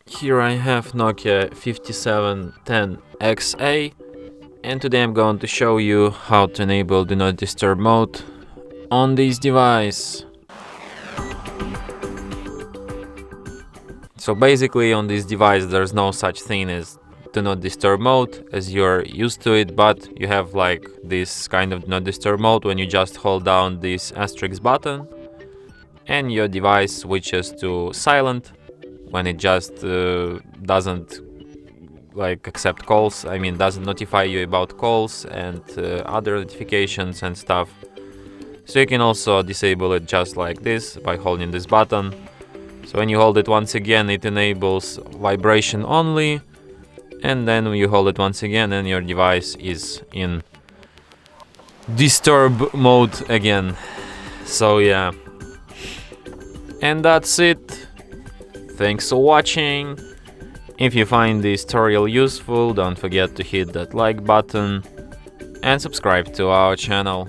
Here I have Nokia 5710XA, and today I'm going to show you how to enable Do Not Disturb mode on this device. So basically on this device there's no such thing as Do Not Disturb mode as you're used to it, but you have like this kind of Do Not Disturb mode when you just hold down this asterisk button and your device switches to silent when it just doesn't like accept calls. I mean, doesn't notify you about calls and other notifications and stuff. So you can also disable it just like this by holding this button. So when you hold it once again, it enables vibration only, and then when you hold it once again and your device is in disturb mode again. So yeah, and that's it. Thanks for watching. If you find this tutorial useful, don't forget to hit that like button and subscribe to our channel.